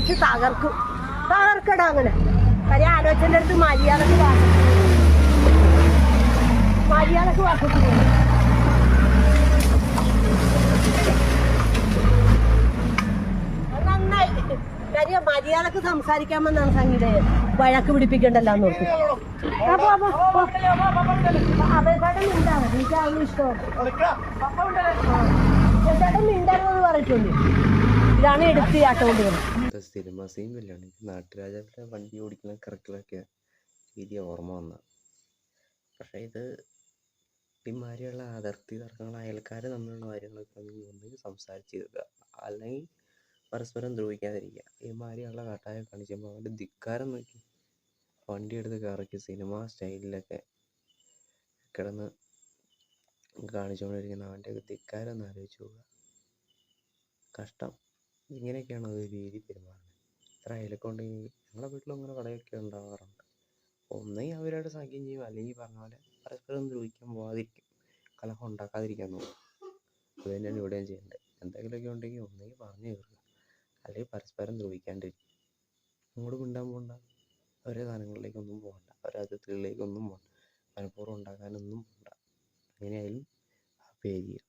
അടിച്ച് തകർക്കടാ അങ്ങനെ. കാര്യം ആലോചനയുടെ അടുത്ത് മര്യാദക്ക് വാർത്തിട്ട് നന്നായി. കാര്യം മര്യാദക്ക് സംസാരിക്കാമെന്നാണ് സംഗീതയെ വഴക്ക് പിടിപ്പിക്കണ്ടല്ലോ എന്ന് ഓർത്ത്. അപേക്ഷയുടെ മിണ്ടാണ് എനിക്ക് അതൊന്നും ഇഷ്ടമാണ്. ചേട്ടൻ മിണ്ടാണെന്ന് പറഞ്ഞിട്ടുണ്ട്. ഇതാണ് എടുത്ത് ചാട്ടോണ്ട് സിനിമ സീനിലാണ് നാട്ടുരാജാവിന്റെ വണ്ടി ഓടിക്കുന്ന കറക്കിലൊക്കെ രീതി ഓർമ്മ വന്ന. പക്ഷെ ഇത് ഇമാരിയുള്ള അതിർത്തി തർക്കങ്ങൾ അയൽക്കാർ തമ്മിലുള്ള കാര്യങ്ങളൊക്കെ ഒന്നെങ്കിൽ സംസാരിച്ച് തീർക്കുക, അല്ലെങ്കിൽ പരസ്പരം ദ്രോഹിക്കാതിരിക്കുക. ഇമാരിയുള്ള കാട്ടായ കാണിക്കുമ്പോൾ അവൻ്റെ ധിക്കാരം നോക്കി വണ്ടി എടുത്ത് കറക്കി സിനിമ സ്റ്റൈലിലൊക്കെ കിടന്ന് കാണിച്ചുകൊണ്ടിരിക്കുന്ന അവൻ്റെ ധിക്കാരം ഒന്ന് ആലോചിച്ച് പോവുക. കഷ്ടം. ഇങ്ങനെയൊക്കെയാണ് ഒരു രീതി പെരുമാറുന്നത്. ഇത്ര അയലൊക്കെയുണ്ടെങ്കിൽ ഞങ്ങളുടെ വീട്ടിലും അങ്ങനെ കടയൊക്കെ ഉണ്ടാവാറുണ്ട്. ഒന്നെങ്കിൽ അവരോട് സഖ്യം ചെയ്യും, അല്ലെങ്കിൽ പറഞ്ഞ പോലെ പരസ്പരം ദ്രോഹിക്കാൻ പോകാതിരിക്കും, കലഹം ഉണ്ടാക്കാതിരിക്കാൻ നോക്കും. അത് തന്നെയാണ് ഇവിടെയും ചെയ്യേണ്ടത്. എന്തെങ്കിലുമൊക്കെ ഉണ്ടെങ്കിൽ ഒന്നെങ്കിൽ പറഞ്ഞു തീർക്കുക, അല്ലെങ്കിൽ പരസ്പരം ദ്രോഹിക്കാണ്ടിരിക്കും. അങ്ങോട്ട് മിണ്ടാൻ പോകണ്ട, അവരെ സാധനങ്ങളിലേക്കൊന്നും പോകണ്ട, അവരെ അതിർത്തികളിലേക്കൊന്നും പോകണ്ട, മനഃപൂർവ്വം ഉണ്ടാക്കാനൊന്നും പോകണ്ട. അങ്ങനെയായാലും ഹാപ്പി ആയിരിക്കുക.